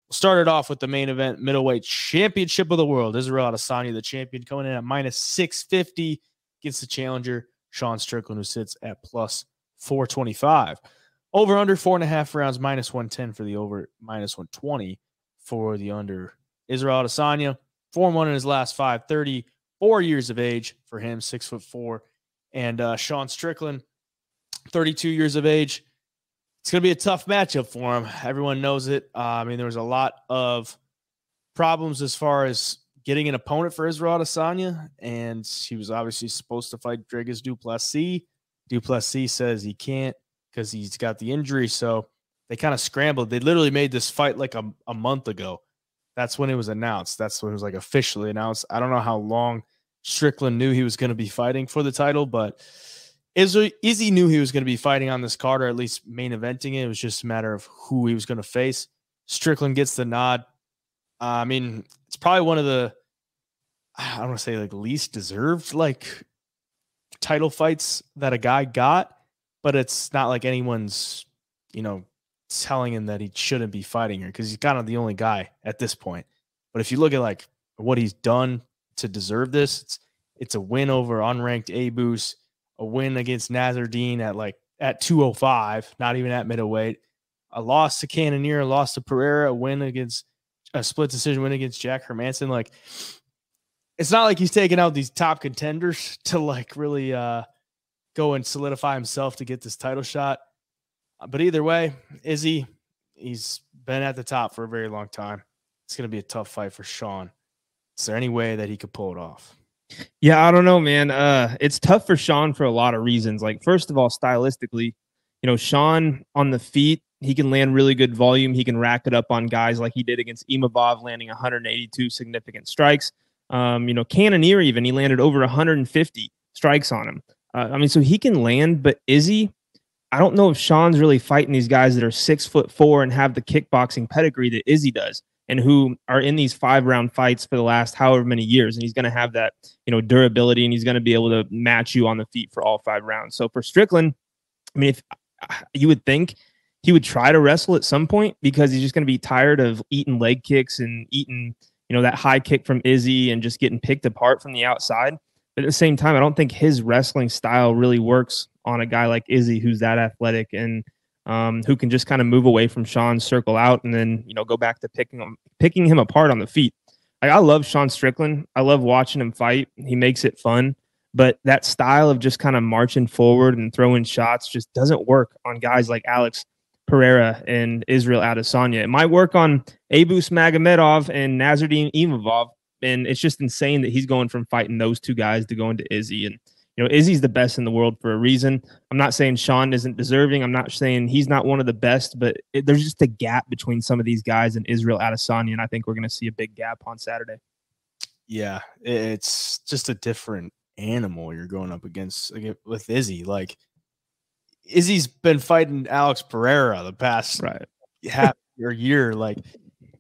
Started off with the main event, middleweight championship of the world. Israel Adesanya, the champion, coming in at minus 650 against the challenger, Sean Strickland, who sits at plus 425. Over under 4.5 rounds, minus 110 for the over, minus 120 for the under. Israel Adesanya, 4-1 in his last 5, 34 years of age for him, 6'4". And Sean Strickland, 32 years of age. It's going to be a tough matchup for him. Everyone knows it. I mean, there was a lot of problems as far as getting an opponent for Israel Adesanya, and he was obviously supposed to fight Dricus Du Plessis. Du Plessis says he can't because he's got the injury, so they kind of scrambled. They literally made this fight like a month ago. That's when it was announced. That's when it was like officially announced. I don't know how long Strickland knew he was going to be fighting for the title, but Izzy knew he was going to be fighting on this card, or at least main eventing it. It was just a matter of who he was going to face. Strickland gets the nod. I mean, it's probably one of the, I don't want to say like least deserved like title fights that a guy got, but it's not like anyone's, telling him that he shouldn't be fighting here because he's kind of the only guy at this point. But if you look at like what he's done to deserve this, it's a win over unranked Abus, a win against Nazardine at 205, not even at middleweight, a loss to Cannonier, a loss to Pereira, a split decision win against Jack Hermanson. Like, it's not like he's taking out these top contenders to like really go and solidify himself to get this title shot. But either way, Izzy, he's been at the top for a very long time. It's going to be a tough fight for Sean. Is there any way that he could pull it off? Yeah, I don't know, man. It's tough for Sean for a lot of reasons. Like, first of all, stylistically, Sean on the feet, he can land really good volume. He can rack it up on guys like he did against Imavov, landing 182 significant strikes. Cannonier even, he landed over 150 strikes on him. So he can land, but Izzy, I don't know if Sean's really fighting these guys that are 6'4" and have the kickboxing pedigree that Izzy does, and who are in these 5-round fights for the last however many years. And he's going to have that, durability, and he's going to be able to match you on the feet for all 5 rounds. So for Strickland, I mean, if you would think he would try to wrestle at some point because he's just going to be tired of eating leg kicks and eating, that high kick from Izzy and just getting picked apart from the outside. But at the same time, I don't think his wrestling style really works on a guy like Izzy, who's that athletic and who can just kind of move away from Sean, circle out, and then, go back to picking him apart on the feet. Like, I love Sean Strickland. I love watching him fight. He makes it fun. But that style of just kind of marching forward and throwing shots just doesn't work on guys like Alex Pereira and Israel Adesanya. It might work on Abus Magomedov and Nazardine Imavov, and it's just insane that he's going from fighting those two guys to going to Izzy. And Izzy's the best in the world for a reason. I'm not saying Sean isn't deserving. I'm not saying he's not one of the best, but there's just a gap between some of these guys and Israel Adesanya, and I think we're going to see a big gap on Saturday. Yeah, it's just a different animal you're going up against with Izzy. Like, Izzy's been fighting Alex Pereira the past half or year. Like,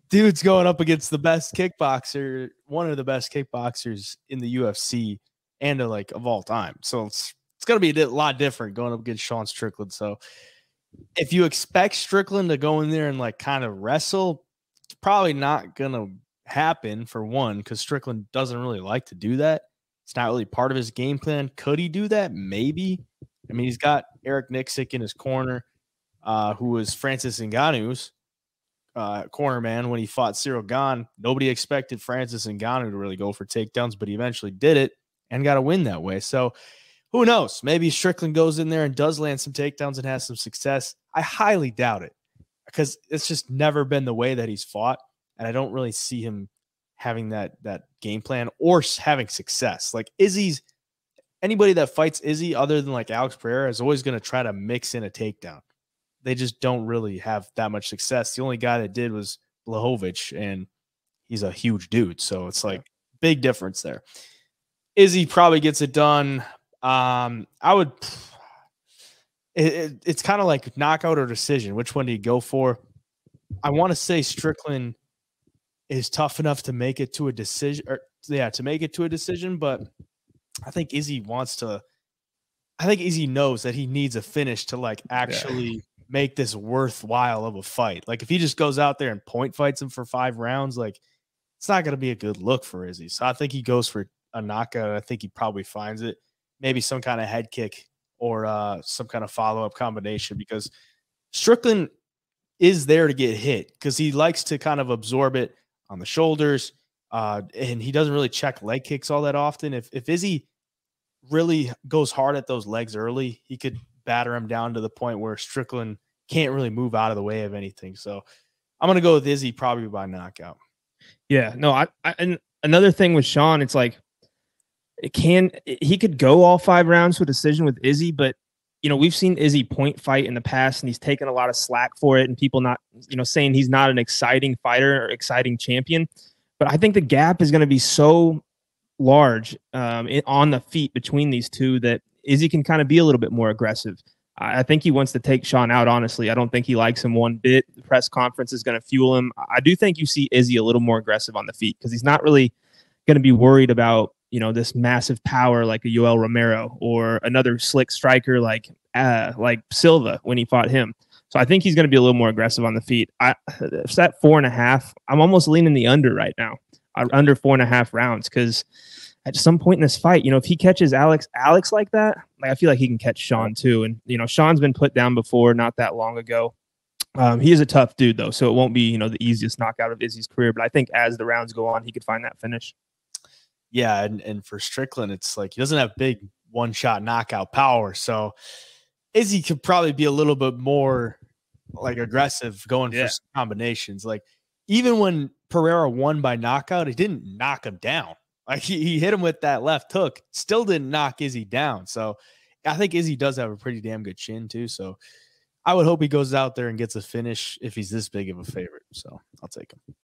dude's going up against the best kickboxer, one of the best kickboxers in the UFC and of all time. So it's going to be a lot different going up against Sean Strickland. So if you expect Strickland to go in there and kind of wrestle, it's probably not going to happen, for one, because Strickland doesn't really like to do that. It's not really part of his game plan. Could he do that? Maybe. I mean, he's got Eric Nixick in his corner, who was Francis Ngannou's corner man when he fought Cyril Gane. Nobody expected Francis Ngannou to really go for takedowns, but he eventually did it and got a win that way. So who knows? Maybe Strickland goes in there and does land some takedowns and has some success. I highly doubt it because it's just never been the way that he's fought, and I don't really see him having that game plan or having success. Like, anybody that fights Izzy other than Alex Pereira is always going to try to mix in a takedown. They just don't really have that much success. The only guy that did was Blachowicz, and he's a huge dude. So it's big difference there. Izzy probably gets it done. It's kind of like knockout or decision. Which one do you go for? I want to say Strickland is tough enough to make it to a decision, but I think Izzy knows that he needs a finish to actually make this worthwhile of a fight. Like if he just goes out there and point fights him for 5 rounds, like it's not going to be a good look for Izzy. So I think he goes for a knockout. I think he probably finds it, maybe some kind of head kick or some kind of follow-up combination, because Strickland is there to get hit because he likes to kind of absorb it on the shoulders. And he doesn't really check leg kicks all that often. If Izzy really goes hard at those legs early, he could batter him down to the point where Strickland can't really move out of the way of anything. So I'm going to go with Izzy probably by knockout. Yeah, no, and another thing with Sean, it's like he could go all 5 rounds to a decision with Izzy, but we've seen Izzy point fight in the past and he's taken a lot of slack for it and people not, saying he's not an exciting fighter or exciting champion. But I think the gap is going to be so large on the feet between these two that Izzy can kind of be a little bit more aggressive. I think he wants to take Sean out, honestly. I don't think he likes him one bit. The press conference is going to fuel him. I do think you see Izzy a little more aggressive on the feet because he's not really going to be worried about, this massive power like a Yoel Romero or another slick striker like Silva when he fought him. So I think he's going to be a little more aggressive on the feet. It's at 4.5. I'm almost leaning the under right now, under 4.5 rounds, because at some point in this fight, if he catches Alex like that, I feel like he can catch Sean too. And, Sean's been put down before not that long ago. He is a tough dude, though, so it won't be, the easiest knockout of Izzy's career. But I think as the rounds go on, he could find that finish. Yeah, and for Strickland, it's like he doesn't have big one-shot knockout power. So Izzy could probably be a little bit more aggressive going for combinations. Like even when Pereira won by knockout, he didn't knock him down. Like he hit him with that left hook, still didn't knock Izzy down. So I think Izzy does have a pretty damn good chin too. So I would hope he goes out there and gets a finish if he's this big of a favorite. So I'll take him.